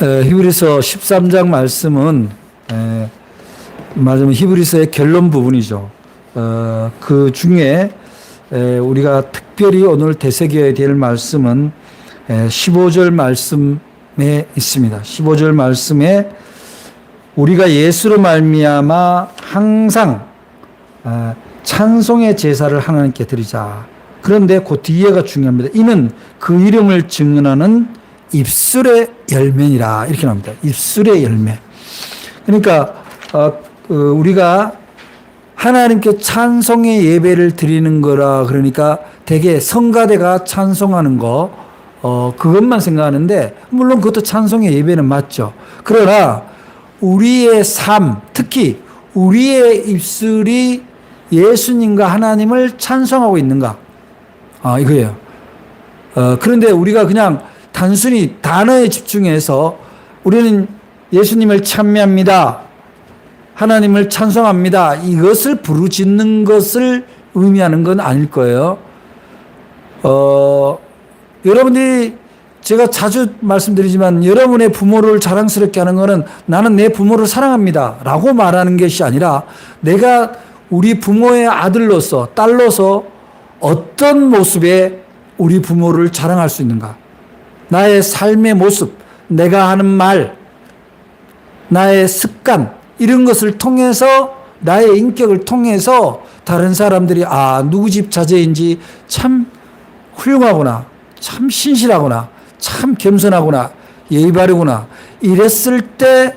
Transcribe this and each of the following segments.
히브리서 13장 말씀은 말하자면 히브리서의 결론 부분이죠. 그 중에 우리가 특별히 오늘 되새겨야 될 말씀은 15절 말씀에 있습니다. 15절 말씀에 우리가 예수로 말미암아 항상 찬송의 제사를 하나님께 드리자. 그런데 그 뒤에가 중요합니다. 이는 그 이름을 증언하는 입술의 열매니라. 이렇게 나옵니다. 입술의 열매. 그러니까 우리가 하나님께 찬송의 예배를 드리는 거라 그러니까 대개 성가대가 찬송하는 거 그것만 생각하는데 물론 그것도 찬송의 예배는 맞죠. 그러나 우리의 삶, 특히 우리의 입술이 예수님과 하나님을 찬송하고 있는가? 이거예요. 그런데 우리가 그냥 단순히 단어에 집중해서 우리는 예수님을 찬미합니다. 하나님을 찬송합니다. 이것을 부르짖는 것을 의미하는 건 아닐 거예요. 여러분들이 제가 자주 말씀드리지만 여러분의 부모를 자랑스럽게 하는 것은 나는 내 부모를 사랑합니다. 라고 말하는 것이 아니라 내가 우리 부모의 아들로서 딸로서 어떤 모습에 우리 부모를 자랑할 수 있는가? 나의 삶의 모습, 내가 하는 말, 나의 습관 이런 것을 통해서 나의 인격을 통해서 다른 사람들이 누구 집 자제인지 참 훌륭하구나, 참 신실하구나, 참 겸손하구나, 예의 바르구나 이랬을 때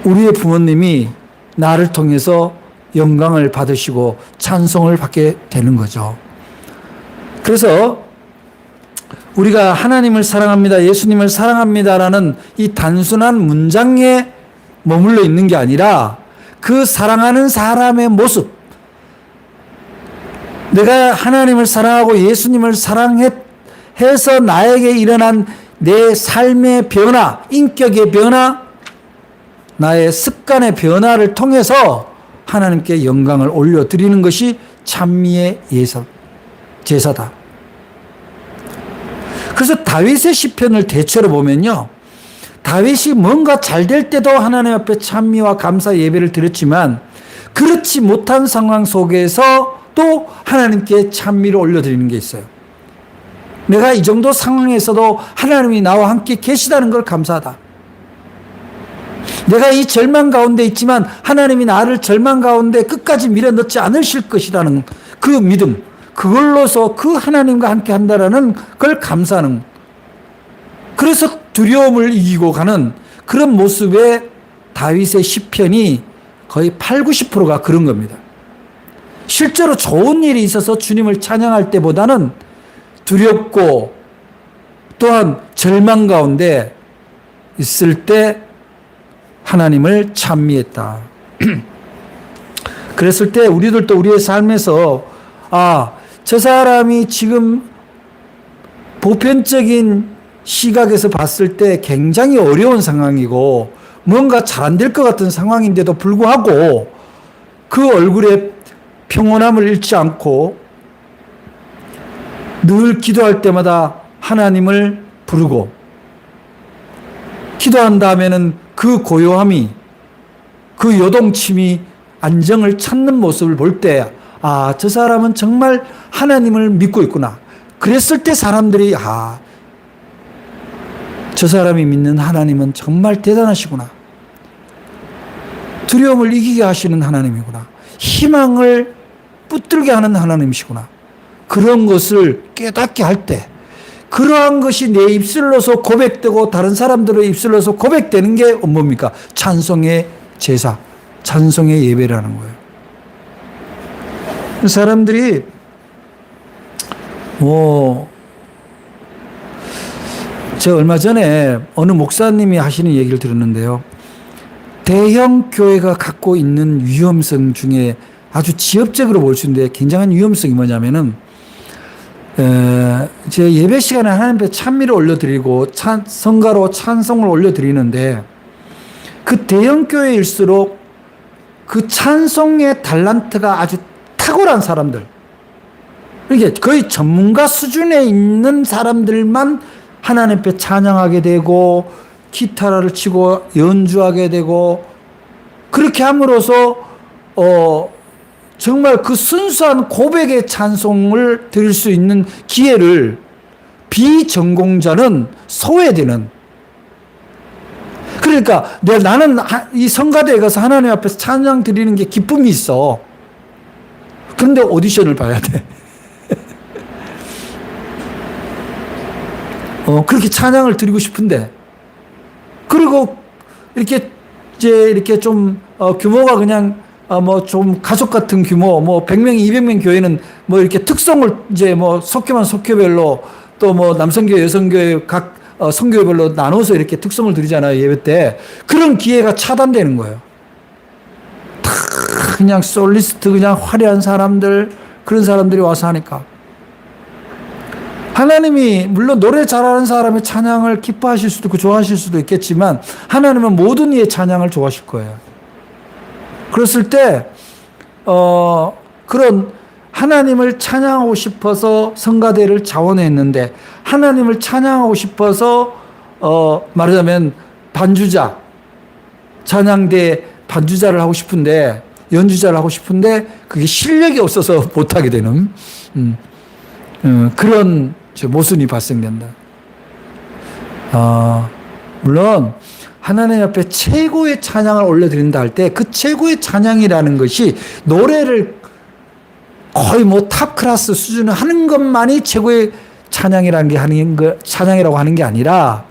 우리의 부모님이 나를 통해서 영광을 받으시고 찬송을 받게 되는 거죠. 그래서 우리가 하나님을 사랑합니다, 예수님을 사랑합니다라는 이 단순한 문장에 머물러 있는 게 아니라 그 사랑하는 사람의 모습, 내가 하나님을 사랑하고 예수님을 사랑해서 나에게 일어난 내 삶의 변화, 인격의 변화, 나의 습관의 변화를 통해서 하나님께 영광을 올려드리는 것이 찬미의 제사다. 그래서 다윗의 시편을 대체로 보면요, 다윗이 뭔가 잘 될 때도 하나님 앞에 찬미와 감사 예배를 드렸지만 그렇지 못한 상황 속에서 또 하나님께 찬미를 올려드리는 게 있어요. 내가 이 정도 상황에서도 하나님이 나와 함께 계시다는 걸 감사하다. 내가 이 절망 가운데 있지만 하나님이 나를 절망 가운데 끝까지 밀어넣지 않으실 것이라는 그 믿음, 그걸로서 그 하나님과 함께 한다라는 걸 감사하는, 그래서 두려움을 이기고 가는 그런 모습의 다윗의 시편이 거의 80~90%가 그런 겁니다. 실제로 좋은 일이 있어서 주님을 찬양할 때보다는 두렵고 또한 절망 가운데 있을 때 하나님을 찬미했다. 그랬을 때 우리들도 우리의 삶에서 저 사람이 지금 보편적인 시각에서 봤을 때 굉장히 어려운 상황이고 뭔가 잘 안 될 것 같은 상황인데도 불구하고 그 얼굴에 평온함을 잃지 않고 늘 기도할 때마다 하나님을 부르고 기도한 다음에는 그 고요함이, 그 요동침이 안정을 찾는 모습을 볼 때 저 사람은 정말 하나님을 믿고 있구나. 그랬을 때 사람들이 저 사람이 믿는 하나님은 정말 대단하시구나. 두려움을 이기게 하시는 하나님이구나. 희망을 붙들게 하는 하나님이시구나. 그런 것을 깨닫게 할 때 그러한 것이 내 입술로서 고백되고 다른 사람들의 입술로서 고백되는 게 뭡니까? 찬송의 제사, 찬송의 예배라는 거예요. 사람들이 제가 얼마 전에 어느 목사님이 하시는 얘기를 들었는데요. 대형 교회가 갖고 있는 위험성 중에 아주 지엽적으로 볼 수 있는데 굉장한 위험성이 뭐냐면은 제 예배 시간에 하나님 앞에 찬미를 올려드리고 성가로 찬송을 올려드리는데 그 대형 교회일수록 그 찬송의 달란트가 아주 탁월한 사람들, 이게 거의 전문가 수준에 있는 사람들만 하나님 앞에 찬양하게 되고 기타를 치고 연주하게 되고 그렇게 함으로써 정말 그 순수한 고백의 찬송을 드릴 수 있는 기회를 비전공자는 소외되는. 그러니까 나는 이 성가대에 가서 하나님 앞에서 찬양 드리는 게 기쁨이 있어. 그런데 오디션을 봐야 돼. 그렇게 찬양을 드리고 싶은데. 그리고 이렇게 이렇게 좀 규모가 그냥 뭐 좀 가족 같은 규모, 뭐 100명, 200명 교회는 뭐 이렇게 특성을 뭐 속교만 속교별로 또 뭐 남성교회, 여성교회 각 성교회별로 나눠서 이렇게 특성을 드리잖아요, 예배 때. 그런 기회가 차단되는 거예요. 다 그냥 솔리스트, 그냥 화려한 사람들, 그런 사람들이 와서 하니까. 하나님이 물론 노래 잘하는 사람의 찬양을 기뻐하실 수도 있고 좋아하실 수도 있겠지만 하나님은 모든 이의 찬양을 좋아하실 거예요. 그랬을 때 그런 하나님을 찬양하고 싶어서 성가대를 자원했는데 하나님을 찬양하고 싶어서 말하자면 반주자, 찬양대 반주자를 하고 싶은데 연주자를 하고 싶은데 그게 실력이 없어서 못하게 되는 그런 모순이 발생된다. 물론 하나님 앞에 최고의 찬양을 올려드린다 할 때 그 최고의 찬양이라는 것이 노래를 거의 뭐 탑 클래스 수준을 하는 것만이 최고의 찬양이라고 하는 게 아니라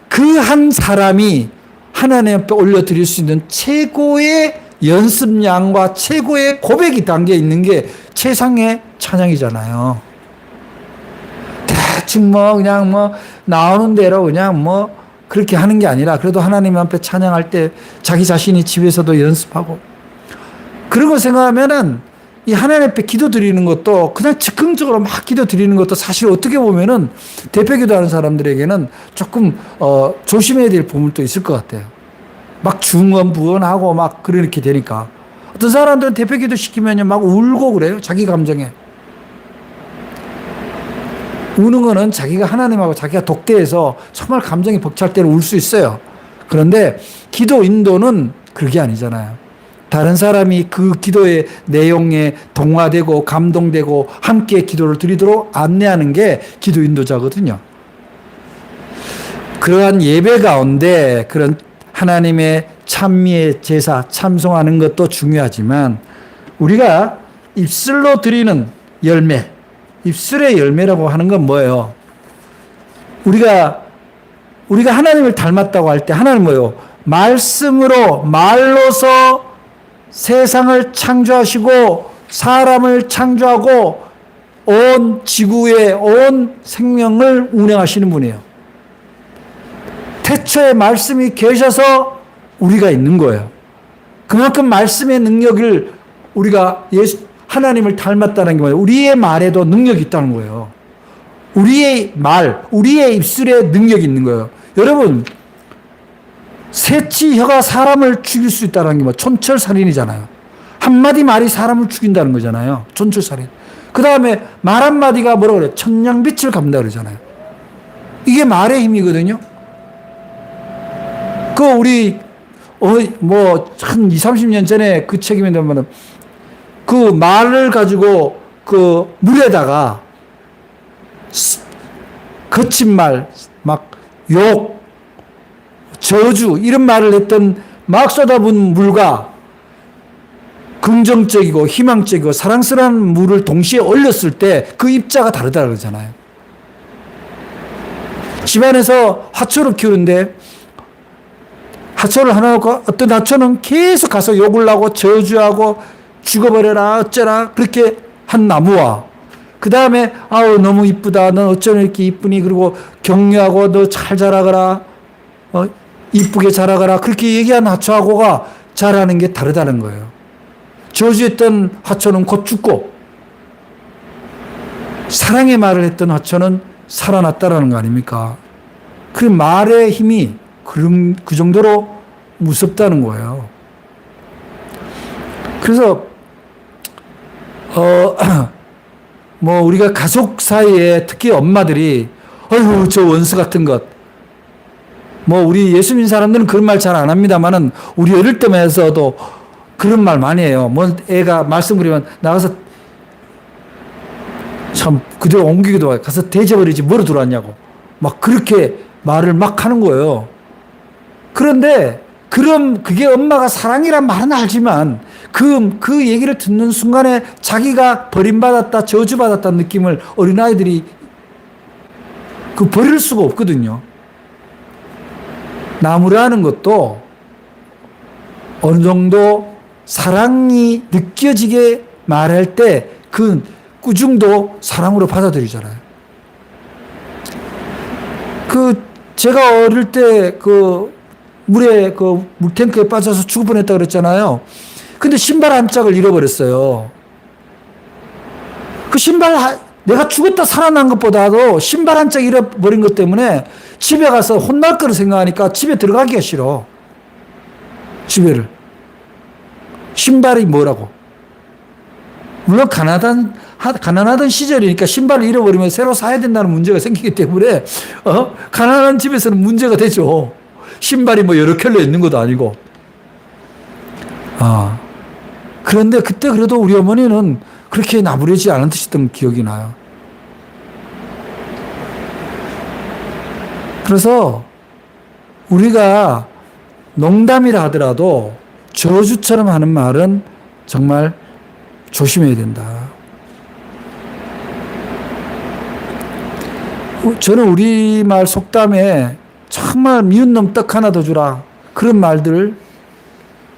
그 한 사람이 하나님 앞에 올려드릴 수 있는 최고의 연습량과 최고의 고백이 담겨 있는 게 최상의 찬양이잖아요. 대충 뭐 그냥 뭐 나오는 대로 그냥 뭐 그렇게 하는 게 아니라 그래도 하나님 앞에 찬양할 때 자기 자신이 집에서도 연습하고 그런 거 생각하면은 이 하나님 앞에 기도 드리는 것도 그냥 즉흥적으로 막 기도 드리는 것도 사실 어떻게 보면은 대표 기도하는 사람들에게는 조금 조심해야 될 부분도 있을 것 같아요. 막 중언부언하고 막 그렇게 되니까 어떤 사람들은 대표 기도 시키면요 막 울고 그래요. 자기 감정에. 우는 거는 자기가 하나님하고 자기가 독대해서 정말 감정이 벅찰 때는 울 수 있어요. 그런데 기도 인도는 그게 아니잖아요. 다른 사람이 그 기도의 내용에 동화되고 감동되고 함께 기도를 드리도록 안내하는 게 기도 인도자거든요. 그러한 예배 가운데 그런 하나님의 찬미의 제사, 참송하는 것도 중요하지만 우리가 입술로 드리는 열매, 입술의 열매라고 하는 건 뭐예요? 우리가 하나님을 닮았다고 할 때 하나님 뭐예요? 말로서 세상을 창조하시고 사람을 창조하고 온 지구의 온 생명을 운행하시는 분이에요. 태초에 말씀이 계셔서 우리가 있는 거예요. 그만큼 말씀의 능력을 우리가 하나님을 닮았다는 게 뭐예요? 우리의 말에도 능력이 있다는 거예요. 우리의 말, 우리의 입술에 능력이 있는 거예요. 여러분, 새치 혀가 사람을 죽일 수 있다는 게 뭐 촌철살인이잖아요. 한마디 말이 사람을 죽인다는 거잖아요. 촌철살인. 그 다음에 말 한마디가 뭐라고 그래요? 천냥빛을 갚는다 그러잖아요. 이게 말의 힘이거든요. 우리 뭐 한 20, 30년 전에 그 책임이 되면은 그 말을 가지고 그 물에다가 거친 말, 막 욕, 저주 이런 말을 했던 막 쏟아부은 물과 긍정적이고 희망적이고 사랑스러운 물을 동시에 올렸을 때 그 입자가 다르다 그러잖아요. 집안에서 화초를 키우는데 화초를 하나 놓고 어떤 화초는 계속 가서 욕을 하고 저주하고 죽어버려라 어쩌라 그렇게 한 나무와 그 다음에 아우 너무 이쁘다 넌 어쩌면 이렇게 이쁘니 그리고 격려하고 너 잘 자라거라 이쁘게 자라거라 그렇게 얘기한 화초하고가 자라는 게 다르다는 거예요. 저주했던 화초는 곧 죽고 사랑의 말을 했던 화초는 살아났다라는 거 아닙니까? 그 말의 힘이 그 정도로 무섭다는 거예요. 그래서 뭐 우리가 가족 사이에 특히 엄마들이 어휴, 저 원수 같은 것. 뭐, 우리 예수 믿는 사람들은 그런 말 잘 안 합니다만은, 우리 어릴 때만 해서도 그런 말 많이 해요. 뭐, 애가 말씀 부리면 나가서 참, 그대로 옮기기도 하고, 가서 대져버리지, 뭐로 들어왔냐고. 막 그렇게 말을 막 하는 거예요. 그런데, 그게 엄마가 사랑이란 말은 알지만, 그 얘기를 듣는 순간에 자기가 버림받았다, 저주받았다는 느낌을 어린아이들이 버릴 수가 없거든요. 나무라는 것도 어느 정도 사랑이 느껴지게 말할 때 그 꾸중도 사랑으로 받아들이잖아요. 제가 어릴 때 물탱크에 빠져서 죽을 뻔했다 그랬잖아요. 근데 신발 한 짝을 잃어버렸어요. 그 신발, 내가 죽었다 살아난 것보다도 신발 한 짝 잃어버린 것 때문에 집에 가서 혼날 거를 생각하니까 집에 들어가기가 싫어. 집에를. 신발이 뭐라고. 물론 가난하던 시절이니까 신발을 잃어버리면 새로 사야 된다는 문제가 생기기 때문에, 가난한 집에서는 문제가 되죠. 신발이 뭐 여러 켤레 있는 것도 아니고. 그런데 그때 그래도 우리 어머니는 그렇게 나무래지 않으셨던 기억이 나요. 그래서 우리가 농담이라 하더라도 저주처럼 하는 말은 정말 조심해야 된다. 저는 우리말 속담에 정말 미운 놈 떡 하나 더 주라. 그런 말들.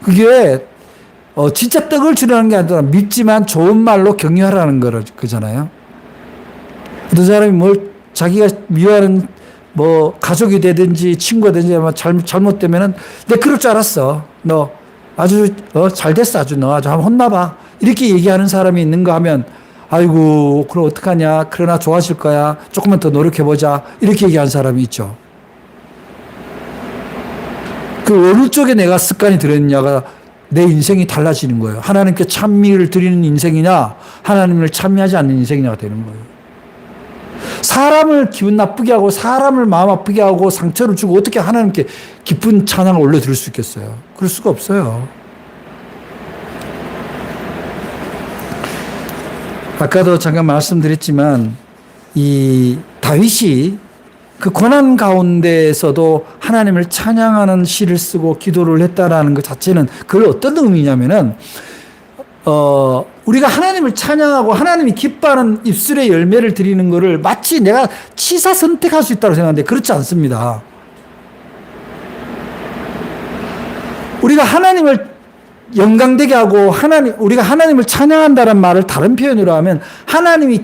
그게 진짜 떡을 주라는 게 아니라 밉지만 좋은 말로 격려하라는 거잖아요. 어떤 사람이 자기가 미워하는 가족이 되든지 친구가 되든지 잘못되면은 내가 그럴 줄 알았어. 너 아주 잘 됐어. 너 아주 한번 혼나봐. 이렇게 얘기하는 사람이 있는가 하면 아이고 그럼 어떡하냐. 그러나 좋아하실 거야. 조금만 더 노력해보자. 이렇게 얘기하는 사람이 있죠. 어느 쪽에 내가 습관이 들었냐가 내 인생이 달라지는 거예요. 하나님께 찬미를 드리는 인생이냐 하나님을 찬미하지 않는 인생이냐가 되는 거예요. 사람을 기분 나쁘게 하고 사람을 마음 아프게 하고 상처를 주고 어떻게 하나님께 기쁜 찬양을 올려드릴 수 있겠어요. 그럴 수가 없어요. 아까도 잠깐 말씀드렸지만 이 다윗이 그 고난 가운데에서도 하나님을 찬양하는 시를 쓰고 기도를 했다라는 것 자체는 그걸 어떤 의미냐면은 우리가 하나님을 찬양하고 하나님이 기뻐하는 입술의 열매를 드리는 것을 마치 내가 취사 선택할 수 있다고 생각하는데 그렇지 않습니다. 우리가 하나님을 영광되게 하고 우리가 하나님을 찬양한다는 말을 다른 표현으로 하면 하나님이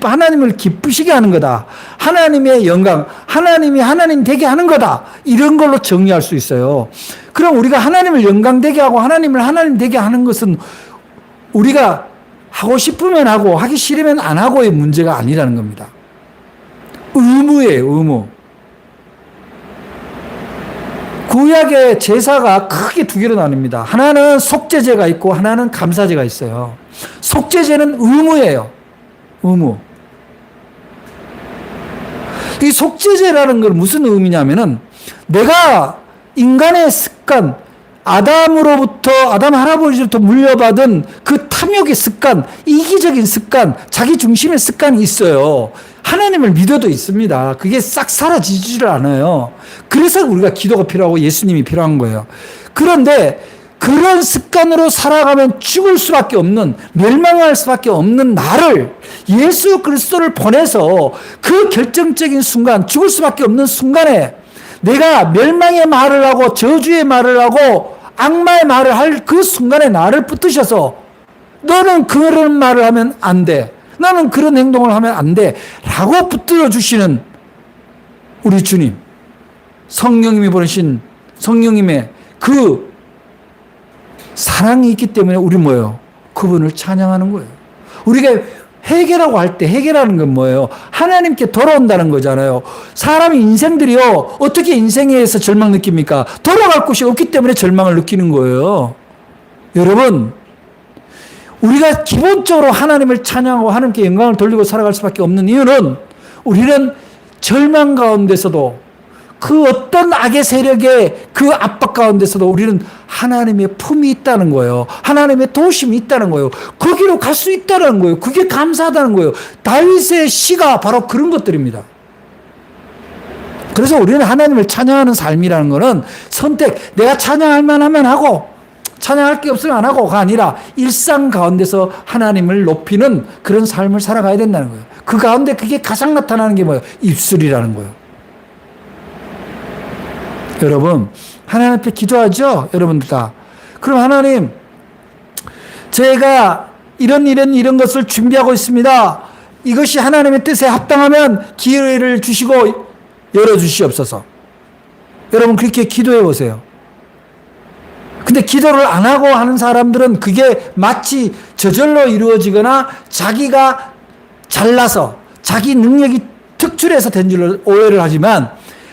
하나님을 기쁘시게 하는 거다. 하나님의 영광, 하나님이 하나님 되게 하는 거다. 이런 걸로 정리할 수 있어요. 그럼 우리가 하나님을 영광되게 하고 하나님을 하나님 되게 하는 것은 우리가 하고 싶으면 하고 하기 싫으면 안 하고의 문제가 아니라는 겁니다. 의무예요, 의무. 구약의 제사가 크게 두 개로 나뉩니다. 하나는 속죄제가 있고 하나는 감사제가 있어요. 속죄제는 의무예요. 의무. 이 속죄제라는 건 무슨 의미냐면은 내가 인간의 습관, 아담 할아버지로부터 물려받은 그 탐욕의 습관, 이기적인 습관, 자기 중심의 습관이 있어요. 하나님을 믿어도 있습니다. 그게 싹 사라지지를 않아요. 그래서 우리가 기도가 필요하고 예수님이 필요한 거예요. 그런데 그런 습관으로 살아가면 죽을 수밖에 없는, 멸망할 수밖에 없는 나를 예수 그리스도를 보내서 그 결정적인 순간, 죽을 수밖에 없는 순간에 내가 멸망의 말을 하고 저주의 말을 하고 악마의 말을 할 그 순간에 나를 붙드셔서 너는 그런 말을 하면 안 돼. 너는 그런 행동을 하면 안 돼. 라고 붙들어 주시는 우리 주님. 성령님이 보내신 성령님의 그 사랑이 있기 때문에 우리 뭐예요? 그분을 찬양하는 거예요. 우리가 회개라고 할 때 회개라는 건 뭐예요? 하나님께 돌아온다는 거잖아요. 사람이 인생들이요. 어떻게 인생에서 절망 느낍니까? 돌아갈 곳이 없기 때문에 절망을 느끼는 거예요. 여러분, 우리가 기본적으로 하나님을 찬양하고 하나님께 영광을 돌리고 살아갈 수밖에 없는 이유는 우리는 절망 가운데서도 그 어떤 악의 세력의 그 압박 가운데서도 우리는 하나님의 품이 있다는 거예요. 하나님의 도우심이 있다는 거예요. 거기로 갈 수 있다는 거예요. 그게 감사하다는 거예요. 다윗의 시가 바로 그런 것들입니다. 그래서 우리는 하나님을 찬양하는 삶이라는 것은 선택, 내가 찬양할 만하면 하고 찬양할 게 없으면 안 하고가 아니라 일상 가운데서 하나님을 높이는 그런 삶을 살아가야 된다는 거예요. 그 가운데 그게 가장 나타나는 게 뭐예요? 입술이라는 거예요. 여러분, 하나님 앞에 기도하죠? 여러분들 다. 그럼 하나님, 제가 이런 것을 준비하고 있습니다. 이것이 하나님의 뜻에 합당하면 기회를 주시고 열어주시옵소서. 여러분, 그렇게 기도해 보세요. 근데 기도를 안 하고 하는 사람들은 그게 마치 저절로 이루어지거나 자기가 잘나서 자기 능력이 특출해서 된 줄로 오해를 하지만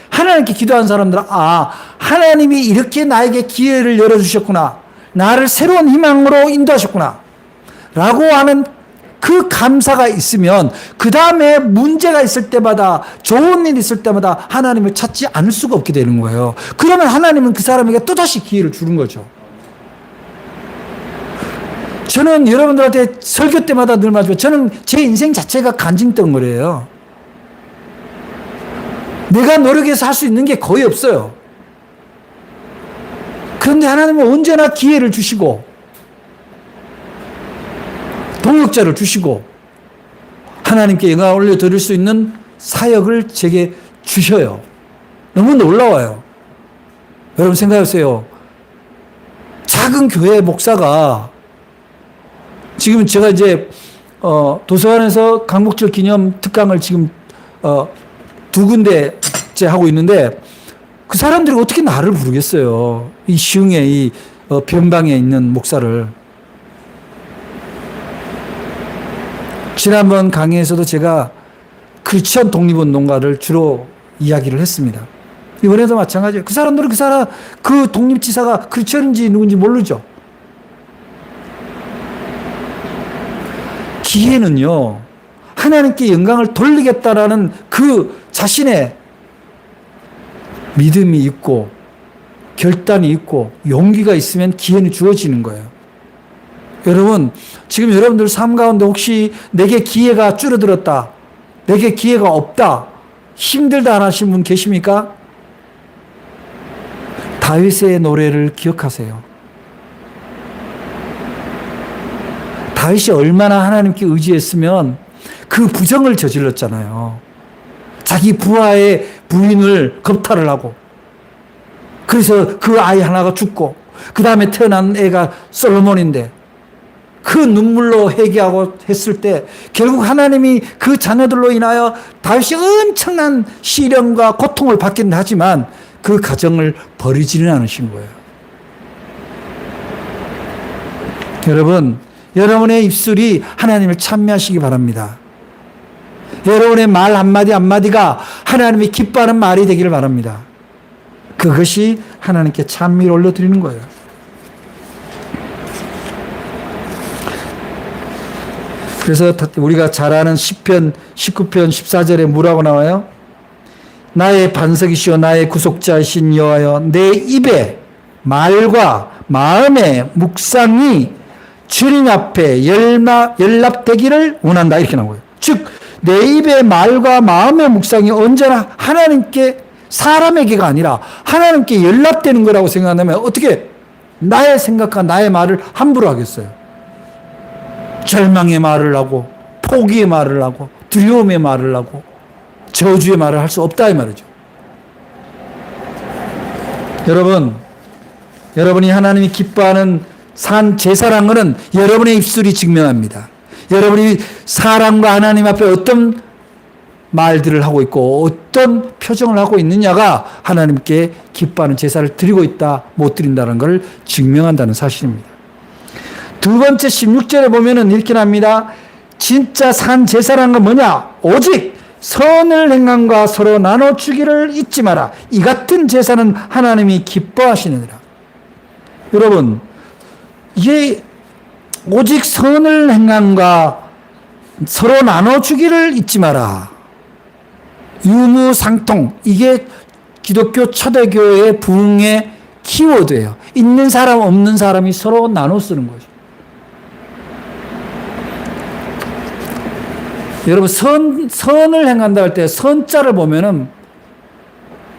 하나님께 기도하는 사람들은 하나님이 이렇게 나에게 기회를 열어주셨구나. 나를 새로운 희망으로 인도하셨구나. 라고 하는 그 감사가 있으면 그 다음에 문제가 있을 때마다 좋은 일이 있을 때마다 하나님을 찾지 않을 수가 없게 되는 거예요. 그러면 하나님은 그 사람에게 또다시 기회를 주는 거죠. 저는 여러분들한테 설교 때마다 늘 말하지만 저는 제 인생 자체가 간증덩어리예요. 내가 노력해서 할 수 있는 게 거의 없어요. 그런데 하나님은 언제나 기회를 주시고 동역자를 주시고 하나님께 영광을 올려드릴 수 있는 사역을 제게 주셔요. 너무 놀라워요. 여러분 생각하세요. 작은 교회 목사가 지금 제가 이제 도서관에서 강복절 기념 특강을 지금 2군데째 하고 있는데 그 사람들이 어떻게 나를 부르겠어요. 이 시흥에 이 변방에 있는 목사를. 지난번 강의에서도 제가 크리스천 독립운동가를 주로 이야기를 했습니다. 이번에도 마찬가지예요. 그 사람들은 그 독립지사가 크리스천인지 누군지 모르죠. 기회는요, 하나님께 영광을 돌리겠다라는 그 자신의 믿음이 있고 결단이 있고 용기가 있으면 기회는 주어지는 거예요. 여러분, 지금 여러분들 삶 가운데 혹시 내게 기회가 줄어들었다, 내게 기회가 없다, 힘들다 하신 분 계십니까? 다윗의 노래를 기억하세요. 다윗이 얼마나 하나님께 의지했으면 그 부정을 저질렀잖아요. 자기 부하의 부인을 겁탈을 하고, 그래서 그 아이 하나가 죽고, 그 다음에 태어난 애가 솔로몬인데, 그 눈물로 회개하고 했을 때 결국 하나님이 그 자녀들로 인하여 다윗이 엄청난 시련과 고통을 받긴 하지만 그 가정을 버리지는 않으신 거예요. 여러분, 여러분의 입술이 하나님을 찬미하시기 바랍니다. 여러분의 말 한마디 한마디가 하나님이 기뻐하는 말이 되기를 바랍니다. 그것이 하나님께 찬미를 올려드리는 거예요. 그래서 우리가 잘 아는 시편 19편 14절에 뭐라고 나와요? 나의 반석이시오 나의 구속자이신 여호와여, 내 입에 말과 마음의 묵상이 주님 앞에 연락되기를 원한다, 이렇게 나와요. 즉 내 입의 말과 마음의 묵상이 언제나 하나님께, 사람에게가 아니라 하나님께 연락되는 거라고 생각하면 어떻게 나의 생각과 나의 말을 함부로 하겠어요? 절망의 말을 하고 포기의 말을 하고 두려움의 말을 하고 저주의 말을 할 수 없다, 이 말이죠. 여러분이 하나님이 기뻐하는 산 제사란 것은 여러분의 입술이 증명합니다. 여러분이 사람과 하나님 앞에 어떤 말들을 하고 있고 어떤 표정을 하고 있느냐가 하나님께 기뻐하는 제사를 드리고 있다, 못 드린다는 것을 증명한다는 사실입니다. 두 번째 16절에 보면은 이렇게 납니다. 진짜 산 제사란 건 뭐냐? 오직 선을 행함과 서로 나눠주기를 잊지 마라. 이 같은 제사는 하나님이 기뻐하시느니라. 여러분, 이게 오직 선을 행함과 서로 나눠주기를 잊지 마라. 유무상통. 이게 기독교 초대교회의 부흥의 키워드예요. 있는 사람 없는 사람이 서로 나눠 쓰는 거죠. 여러분 선을 행한다 할 때 선자를 보면은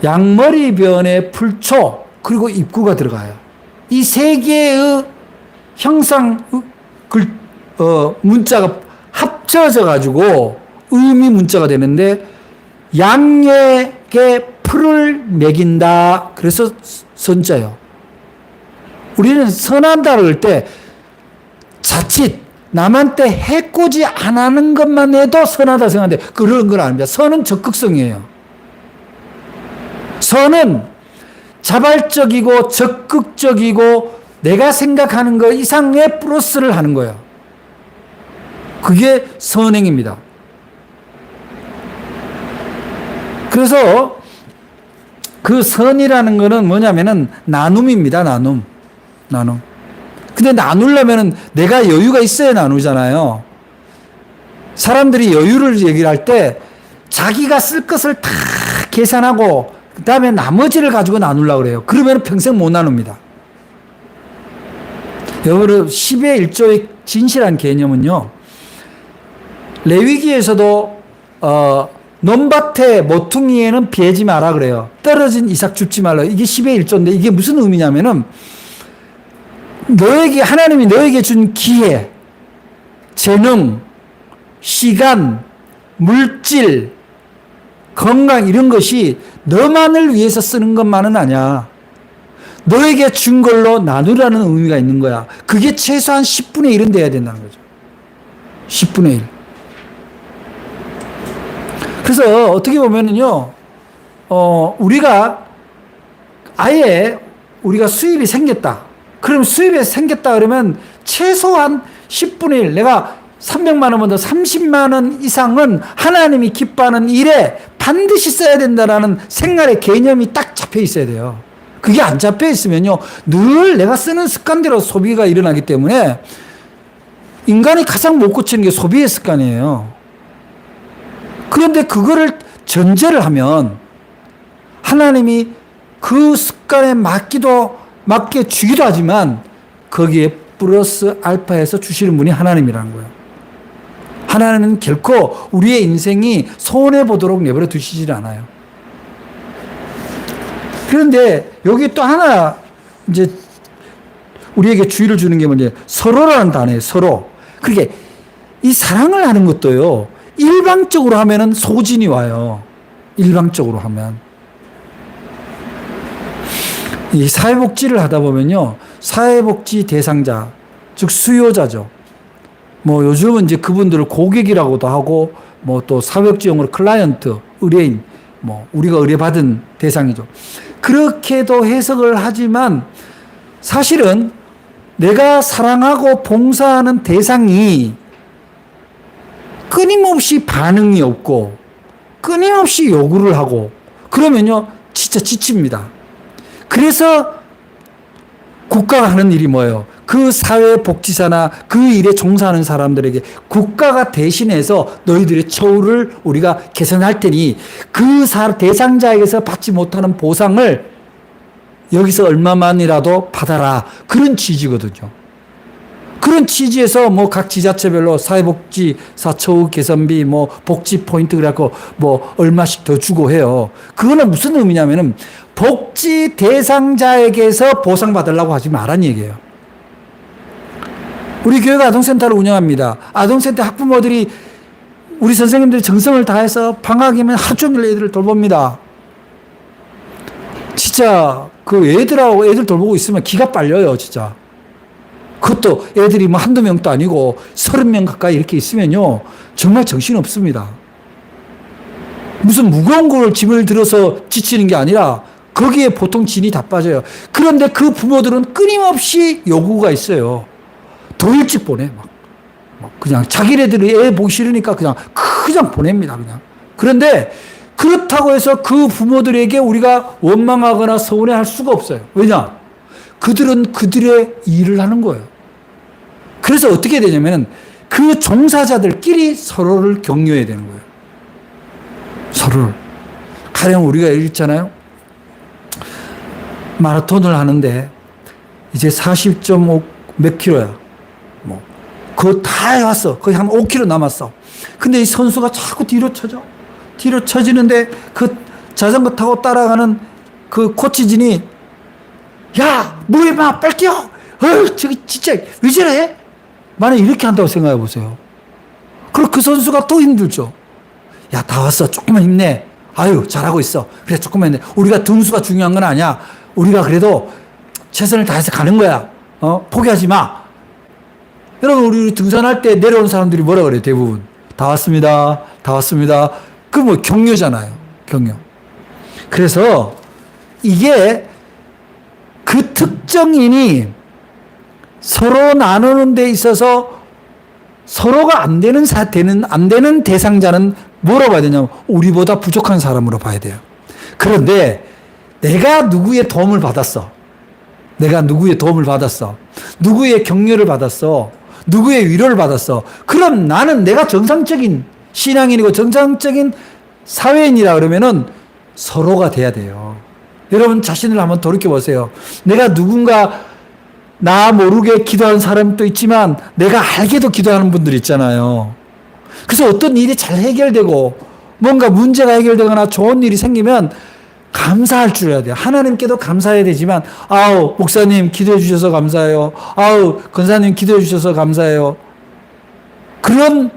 양머리변에 풀초 그리고 입구가 들어가요. 이 세 개의 형상 문자가 합쳐져 가지고 의미 문자가 되는데 양에게 풀을 매긴다. 그래서 선자요. 우리는 선한다 그럴 때 자칫 남한테 해코지 안 하는 것만 해도 선하다 생각하는데 그런 건 아닙니다. 선은 적극성이에요. 선은 자발적이고 적극적이고 내가 생각하는 것 이상의 플러스를 하는 거예요. 그게 선행입니다. 그래서 그 선이라는 거는 뭐냐면은 나눔입니다. 나눔. 근데 나누려면은 내가 여유가 있어야 나누잖아요. 사람들이 여유를 얘기를 할 때 자기가 쓸 것을 다 계산하고 그 다음에 나머지를 가지고 나누려고 그래요. 그러면 평생 못 나눕니다. 여러분 10의 1조의 진실한 개념은요. 레위기에서도 논밭에 모퉁이에는 베지 마라 그래요. 떨어진 이삭 줍지 말라. 이게 10의 1조인데 이게 무슨 의미냐면은 하나님이 너에게 준 기회, 재능, 시간, 물질, 건강 이런 것이 너만을 위해서 쓰는 것만은 아니야. 너에게 준 걸로 나누라는 의미가 있는 거야. 그게 최소한 10분의 1은 돼야 된다는 거죠. 10분의 1. 그래서 어떻게 보면은요, 우리가 수입이 생겼다. 그럼 수입이 생겼다 그러면 최소한 10분의 1, 내가 300만 원보다 30만 원 이상은 하나님이 기뻐하는 일에 반드시 써야 된다라는 생활의 개념이 딱 잡혀 있어야 돼요. 그게 안 잡혀 있으면요, 늘 내가 쓰는 습관대로 소비가 일어나기 때문에 인간이 가장 못 고치는 게 소비의 습관이에요. 그런데 그거를 전제를 하면 하나님이 그 습관에 맞게 주기도 하지만 거기에 플러스 알파해서 주시는 분이 하나님이라는 거예요. 하나님은 결코 우리의 인생이 손해보도록 내버려 두시질 않아요. 그런데 여기 또 하나 이제 우리에게 주의를 주는 게 뭐냐, 서로라는 단어예요. 서로. 그게 이 사랑을 하는 것도요, 일방적으로 하면은 소진이 와요. 일방적으로 하면. 이 사회복지를 하다 보면요, 사회복지 대상자, 즉 수요자죠. 뭐 요즘은 이제 그분들을 고객이라고도 하고, 뭐 또 사회복지용어로 클라이언트, 의뢰인, 뭐 우리가 의뢰받은 대상이죠. 그렇게도 해석을 하지만 사실은 내가 사랑하고 봉사하는 대상이 끊임없이 반응이 없고 끊임없이 요구를 하고 그러면요, 진짜 지칩니다. 그래서 국가가 하는 일이 뭐예요? 그 사회복지사나 그 일에 종사하는 사람들에게 국가가 대신해서 너희들의 처우를 우리가 개선할 테니 그 대상자에게서 받지 못하는 보상을 여기서 얼마만이라도 받아라. 그런 취지거든요. 그런 취지에서 뭐 각 지자체별로 사회복지사 처우 개선비 뭐 복지 포인트 그래갖고 뭐 얼마씩 더 주고 해요. 그거는 무슨 의미냐면은 복지 대상자에게서 보상받으려고 하지 말란 얘기예요. 우리 교회가 아동센터를 운영합니다. 아동센터 학부모들이 우리 선생님들이 정성을 다해서 방학이면 하루 종일 애들을 돌봅니다. 진짜 그 애들 돌보고 있으면 기가 빨려요, 진짜. 그것도 애들이 뭐 한두 명도 아니고 30명 가까이 이렇게 있으면요, 정말 정신 없습니다. 무슨 무거운 걸 짐을 들어서 지치는 게 아니라 거기에 보통 진이 다 빠져요. 그런데 그 부모들은 끊임없이 요구가 있어요. 더 일찍 보내. 막 그냥 자기네들이 애 보기 싫으니까 그냥 보냅니다. 그냥. 그런데 그렇다고 해서 그 부모들에게 우리가 원망하거나 서운해할 수가 없어요. 왜냐? 그들은 그들의 일을 하는 거예요. 그래서 어떻게 되냐면은 그 종사자들끼리 서로를 격려해야 되는 거예요. 서로를. 가령 우리가 있잖아요. 마라톤을 하는데 이제 40.5 몇 킬로야. 뭐 그거 다 해왔어. 거의 한 5킬로 남았어. 근데 이 선수가 자꾸 뒤로 쳐져. 뒤로 쳐지는데 그 자전거 타고 따라가는 그 코치진이 야, 뭐해, 마, 빨리 뛰어! 저기 진짜 왜 저래? 만약 이렇게 한다고 생각해 보세요. 그럼 그 선수가 또 힘들죠. 야, 다 왔어. 조금만 힘내. 아유, 잘하고 있어. 그래, 조금만 힘내. 우리가 등수가 중요한 건 아니야. 우리가 그래도 최선을 다해서 가는 거야. 포기하지 마. 여러분, 우리 등산할 때 내려온 사람들이 뭐라 그래요, 대부분? 다 왔습니다. 다 왔습니다. 그 뭐 격려잖아요. 격려. 그래서 이게 그 특정인이 서로 나누는 데 있어서 서로가 안 되는 대상자는 뭐로 봐야 되냐면 우리보다 부족한 사람으로 봐야 돼요. 그런데 내가 누구의 도움을 받았어. 내가 누구의 도움을 받았어. 누구의 격려를 받았어. 누구의 위로를 받았어. 그럼 나는 내가 정상적인 신앙인이고 정상적인 사회인이라 그러면은 서로가 돼야 돼요. 여러분 자신을 한번 돌이켜 보세요. 내가 누군가 나 모르게 기도하는 사람도 있지만 내가 알게도 기도하는 분들이 있잖아요. 그래서 어떤 일이 잘 해결되고 뭔가 문제가 해결되거나 좋은 일이 생기면 감사할 줄 알아야 돼요. 하나님께도 감사해야 되지만 아우 목사님 기도해 주셔서 감사해요. 아우 권사님 기도해 주셔서 감사해요. 그런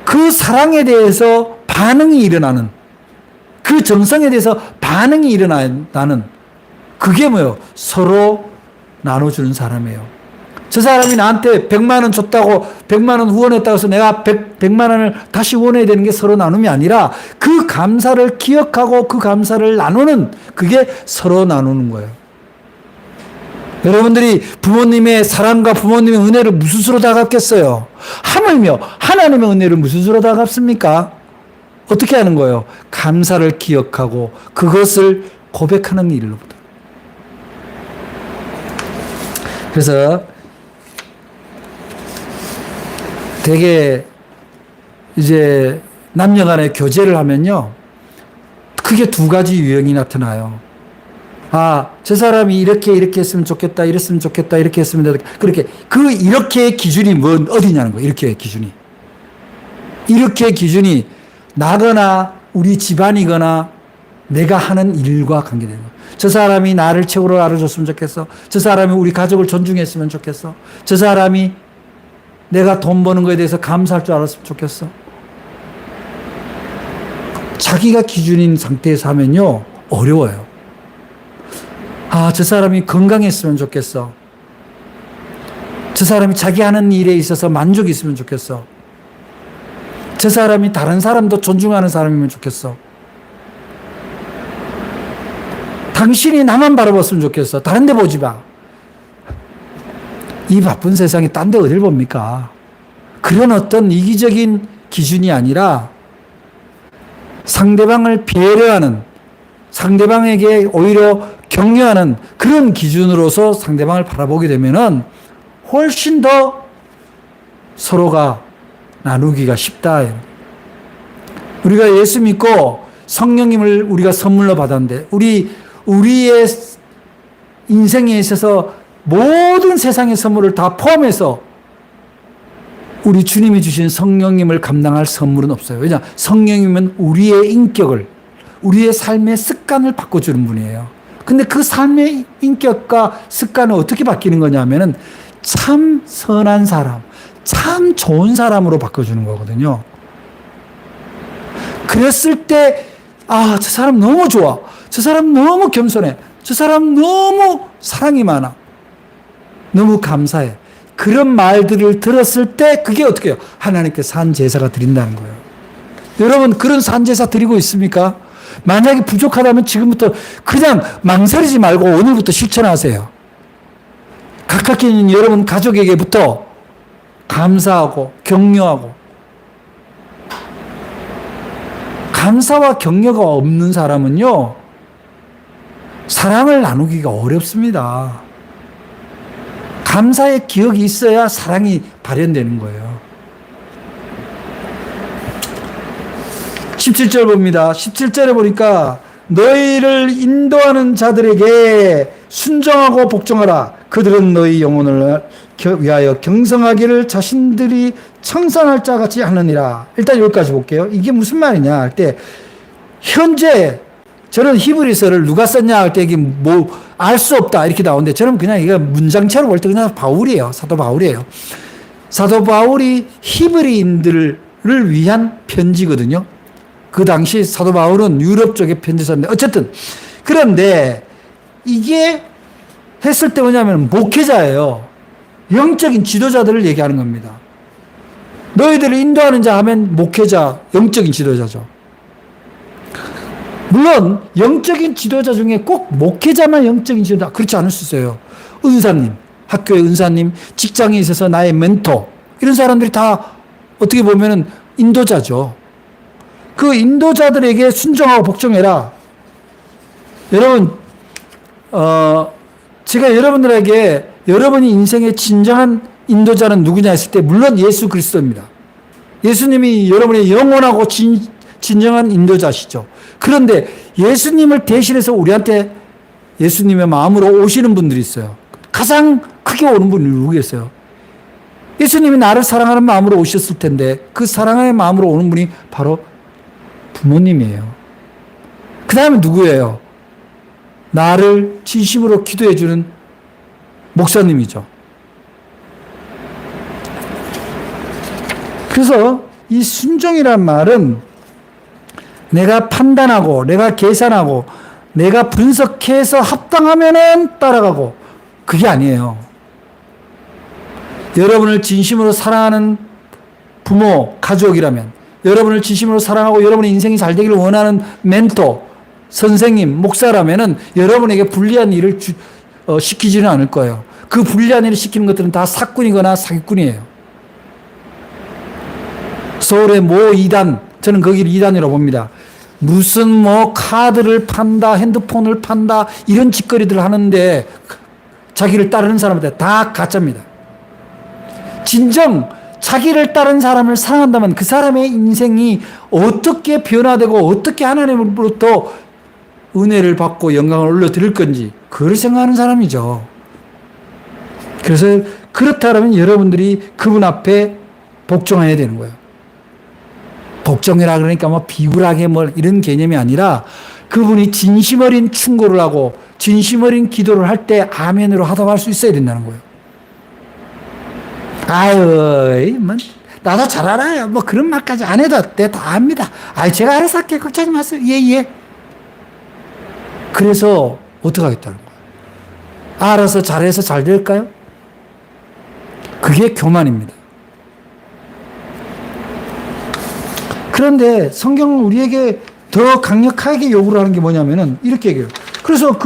그 사랑에 대해서 반응이 일어나는 그 정성에 대해서 반응이 일어나는 그게 뭐예요? 서로 나눠주는 사람이에요. 저 사람이 나한테 100만 원 줬다고 100만 원 후원했다고 해서 내가 100만 원을 다시 후원해야 되는 게 서로 나눔이 아니라 그 감사를 기억하고 그 감사를 나누는 그게 서로 나누는 거예요. 여러분들이 부모님의 사랑과 부모님의 은혜를 무슨 수로 다 갚겠어요? 하물며 하나님의 은혜를 무슨 수로 다 갚습니까? 어떻게 하는 거예요? 감사를 기억하고 그것을 고백하는 일로부터. 그래서 되게 이제 남녀 간의 교제를 하면요. 크게 두 가지 유형이 나타나요. 아, 저 사람이 이렇게 했으면 좋겠다, 이랬으면 좋겠다, 이렇게 했으면 좋겠다. 그렇게, 이렇게의 기준이 어디냐는 거예요. 이렇게의 기준이. 이렇게의 기준이 나거나 우리 집안이거나 내가 하는 일과 관계되는 거예요. 저 사람이 나를 최고로 알아줬으면 좋겠어. 저 사람이 우리 가족을 존중했으면 좋겠어. 저 사람이 내가 돈 버는 거에 대해서 감사할 줄 알았으면 좋겠어. 자기가 기준인 상태에서 하면요, 어려워요. 아, 저 사람이 건강했으면 좋겠어. 저 사람이 자기 하는 일에 있어서 만족이 있으면 좋겠어. 저 사람이 다른 사람도 존중하는 사람이면 좋겠어. 당신이 나만 바라봤으면 좋겠어. 다른 데 보지 마. 이 바쁜 세상에 딴 데 어딜 봅니까? 그런 어떤 이기적인 기준이 아니라 상대방을 배려하는, 상대방에게 오히려 격려하는 그런 기준으로서 상대방을 바라보게 되면은 훨씬 더 서로가 나누기가 쉽다. 우리가 예수 믿고 성령님을 우리가 선물로 받았는데 우리의 인생에 있어서 모든 세상의 선물을 다 포함해서 우리 주님이 주신 성령님을 감당할 선물은 없어요. 왜냐? 성령님은 우리의 인격을, 우리의 삶의 습관을 바꿔주는 분이에요. 근데 그 삶의 인격과 습관은 어떻게 바뀌는 거냐면은 참 선한 사람, 참 좋은 사람으로 바꿔주는 거거든요. 그랬을 때, 아, 저 사람 너무 좋아. 저 사람 너무 겸손해. 저 사람 너무 사랑이 많아. 너무 감사해. 그런 말들을 들었을 때 그게 어떻게 해요? 하나님께 산 제사가 드린다는 거예요. 여러분 그런 산 제사 드리고 있습니까? 만약에 부족하다면 지금부터 그냥 망설이지 말고 오늘부터 실천하세요. 가깝게 있는 여러분 가족에게부터 감사하고 격려하고. 감사와 격려가 없는 사람은요, 사랑을 나누기가 어렵습니다. 감사의 기억이 있어야 사랑이 발현되는 거예요. 17절 봅니다. 17절에 보니까 너희를 인도하는 자들에게 순종하고 복종하라. 그들은 너희 영혼을 위하여 경성하기를 자신들이 청산할 자 같이 하느니라. 일단 여기까지 볼게요. 이게 무슨 말이냐 할 때, 현재 저는 히브리서를 누가 썼냐 할 때 이게 뭐 알 수 없다 이렇게 나오는데, 저는 그냥 이거 문장체로 볼 때 그냥 바울이에요. 사도 바울이에요. 사도 바울이 히브리인들을 위한 편지거든요. 그 당시 사도 바울은 유럽 쪽에 편지 썼는데, 어쨌든 그런데 이게 했을 때 뭐냐면 목회자예요. 영적인 지도자들을 얘기하는 겁니다. 너희들을 인도하는 자 하면 목회자, 영적인 지도자죠. 물론 영적인 지도자 중에 꼭 목회자만 영적인 지도자, 그렇지 않을 수 있어요. 은사님, 학교의 은사님, 직장에 있어서 나의 멘토, 이런 사람들이 다 어떻게 보면은 인도자죠. 그 인도자들에게 순종하고 복종해라. 여러분, 제가 여러분들에게 여러분이 인생의 진정한 인도자는 누구냐 했을 때, 물론 예수 그리스도입니다. 예수님이 여러분의 영원하고 진정한 인도자시죠. 그런데 예수님을 대신해서 우리한테 예수님의 마음으로 오시는 분들이 있어요. 가장 크게 오는 분이 누구겠어요? 예수님이 나를 사랑하는 마음으로 오셨을 텐데, 그 사랑하는 마음으로 오는 분이 바로 부모님이에요. 그 다음에 누구예요? 나를 진심으로 기도해 주는 목사님이죠. 그래서 이 순종이란 말은 내가 판단하고, 내가 계산하고, 내가 분석해서 합당하면은 따라가고, 그게 아니에요. 여러분을 진심으로 사랑하는 부모, 가족이라면, 여러분을 진심으로 사랑하고 여러분의 인생이 잘 되기를 원하는 멘토, 선생님, 목사라면은 여러분에게 불리한 일을 시키지는 않을 거예요. 그 불리한 일을 시키는 것들은 다 사꾼이거나 사기꾼이에요. 서울의 모 이단, 저는 거기를 이단이라고 봅니다. 무슨 뭐 카드를 판다, 핸드폰을 판다, 이런 짓거리들을 하는데 자기를 따르는 사람한테 다 가짜입니다. 진정 자기를 따른 사람을 사랑한다면 그 사람의 인생이 어떻게 변화되고 어떻게 하나님으로부터 은혜를 받고 영광을 올려드릴 건지, 그걸 생각하는 사람이죠. 그래서 그렇다면 여러분들이 그분 앞에 복종해야 되는 거예요. 복종이라 그러니까 뭐 비굴하게 뭐 이런 개념이 아니라, 그분이 진심 어린 충고를 하고 진심 어린 기도를 할 때 아멘으로 하답할 수 있어야 된다는 거예요. 아유, 뭐 나도 잘 알아요. 뭐 그런 말까지 안 해도 내 다 압니다. 아유, 제가 알아서 할게요. 걱정하지 마세요. 예. 그래서 어떻게 하겠다는 거예요? 알아서 잘해서 잘 될까요? 그게 교만입니다. 그런데 성경은 우리에게 더 강력하게 요구를 하는 게 뭐냐면은 이렇게 얘기해요. 그래서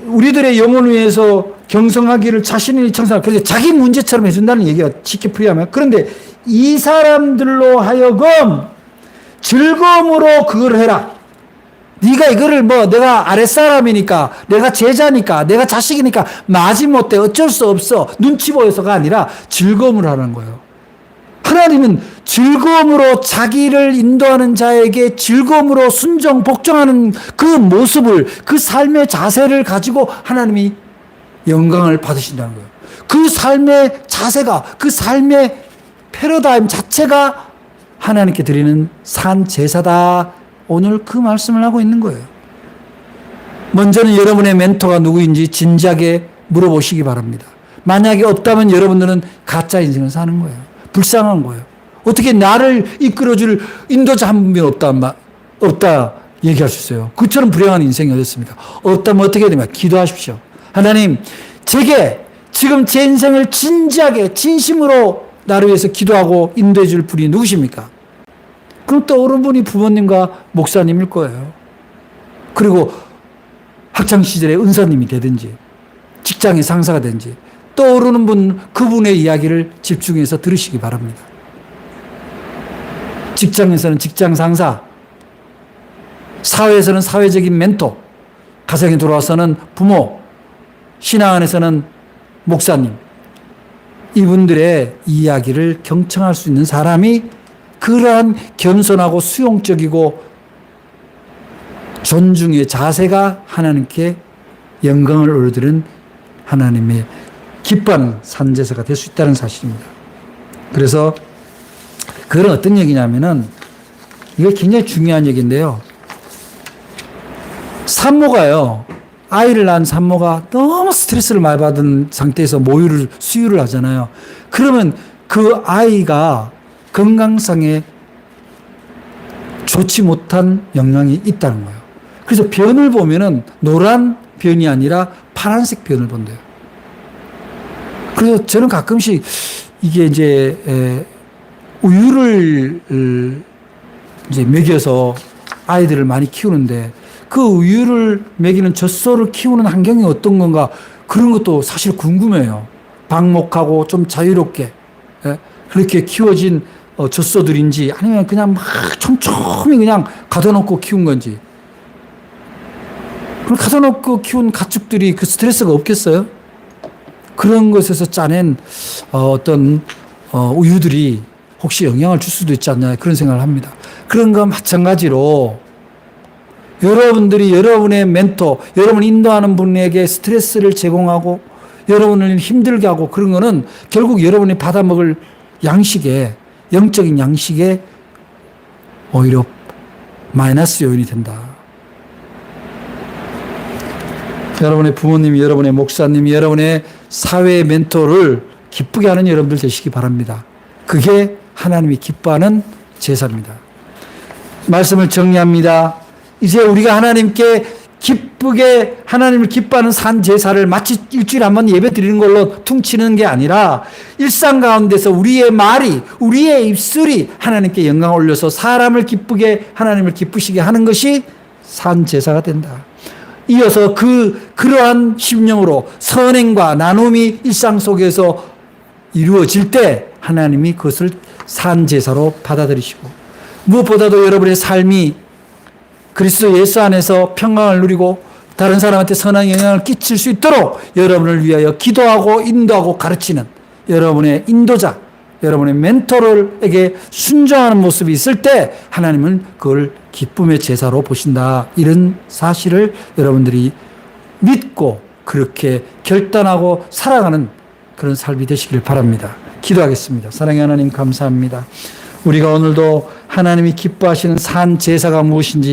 우리들의 영혼을 위해서 경성하기를 자신이 청산하라. 그래서 자기 문제처럼 해준다는 얘기가 쉽게 풀이하면, 그런데 이 사람들로 하여금 즐거움으로 그걸 해라. 네가 이거를 뭐 내가 아랫사람이니까, 내가 제자니까, 내가 자식이니까 마지못해 어쩔 수 없어, 눈치 보여서가 아니라 즐거움으로 하는 거예요. 하나님은 즐거움으로 자기를 인도하는 자에게 즐거움으로 순종, 복종하는 그 모습을, 그 삶의 자세를 가지고 하나님이 영광을 받으신다는 거예요. 그 삶의 자세가, 그 삶의 패러다임 자체가 하나님께 드리는 산 제사다. 오늘 그 말씀을 하고 있는 거예요. 먼저는 여러분의 멘토가 누구인지 진지하게 물어보시기 바랍니다. 만약에 없다면 여러분들은 가짜 인생을 사는 거예요. 불쌍한 거예요. 어떻게 나를 이끌어줄 인도자 한 분 없다 얘기할 수 있어요. 그처럼 불행한 인생이 어딨습니까? 없다면 어떻게 해야 됩니까? 기도하십시오. 하나님, 제게 지금 제 인생을 진지하게 진심으로 나를 위해서 기도하고 인도해 줄 분이 누구십니까? 그럼 떠오르는 분이 부모님과 목사님일 거예요. 그리고 학창시절에 은사님이 되든지 직장의 상사가 되든지 떠오르는 분, 그분의 이야기를 집중해서 들으시기 바랍니다. 직장에서는 직장 상사, 사회에서는 사회적인 멘토, 가정에 들어와서는 부모, 신앙 안에서는 목사님, 이분들의 이야기를 경청할 수 있는 사람이 그러한 겸손하고 수용적이고 존중의 자세가 하나님께 영광을 올려드리는 하나님의 기뻐하는 산제사가 될 수 있다는 사실입니다. 그래서 그건 어떤 얘기냐면은 이게 굉장히 중요한 얘기인데요. 산모가요, 아이를 낳은 산모가 너무 스트레스를 많이 받은 상태에서 수유를 하잖아요. 그러면 그 아이가 건강상에 좋지 못한 영향이 있다는 거예요. 그래서 변을 보면은 노란 변이 아니라 파란색 변을 본대요. 그래서 저는 가끔씩 이게 이제 우유를 이제 먹여서 아이들을 많이 키우는데 그 우유를 먹이는 젖소를 키우는 환경이 어떤 건가 그런 것도 사실 궁금해요. 방목하고 좀 자유롭게 그렇게 키워진 젖소들인지 아니면 그냥 막 촘촘히 그냥 가둬놓고 키운 건지. 그럼 가둬놓고 키운 가축들이 그 스트레스가 없겠어요? 그런 것에서 짜낸 어떤 우유들이 혹시 영향을 줄 수도 있지 않냐 그런 생각을 합니다. 그런 것 마찬가지로 여러분들이 여러분의 멘토, 여러분 인도하는 분에게 스트레스를 제공하고 여러분을 힘들게 하고 그런 거는 결국 여러분이 받아먹을 양식에, 영적인 양식에 오히려 마이너스 요인이 된다. 여러분의 부모님이, 여러분의 목사님이, 여러분의 사회의 멘토를 기쁘게 하는 여러분들 되시기 바랍니다. 그게 하나님이 기뻐하는 제사입니다. 말씀을 정리합니다. 이제 우리가 하나님께 기쁘게 하나님을 기뻐하는 산 제사를 마치 일주일에 한 번 예배 드리는 걸로 퉁치는 게 아니라 일상 가운데서 우리의 말이, 우리의 입술이 하나님께 영광을 올려서 사람을 기쁘게, 하나님을 기쁘시게 하는 것이 산 제사가 된다. 이어서 그러한 심령으로 선행과 나눔이 일상 속에서 이루어질 때 하나님이 그것을 산 제사로 받아들이시고 무엇보다도 여러분의 삶이 그리스도 예수 안에서 평강을 누리고 다른 사람한테 선한 영향을 끼칠 수 있도록 여러분을 위하여 기도하고 인도하고 가르치는 여러분의 인도자, 여러분의 멘토를에게 순종하는 모습이 있을 때 하나님은 그걸 기쁨의 제사로 보신다. 이런 사실을 여러분들이 믿고 그렇게 결단하고 살아가는 그런 삶이 되시길 바랍니다. 기도하겠습니다. 사랑의 하나님 감사합니다. 우리가 오늘도 하나님이 기뻐하시는 산 제사가 무엇인지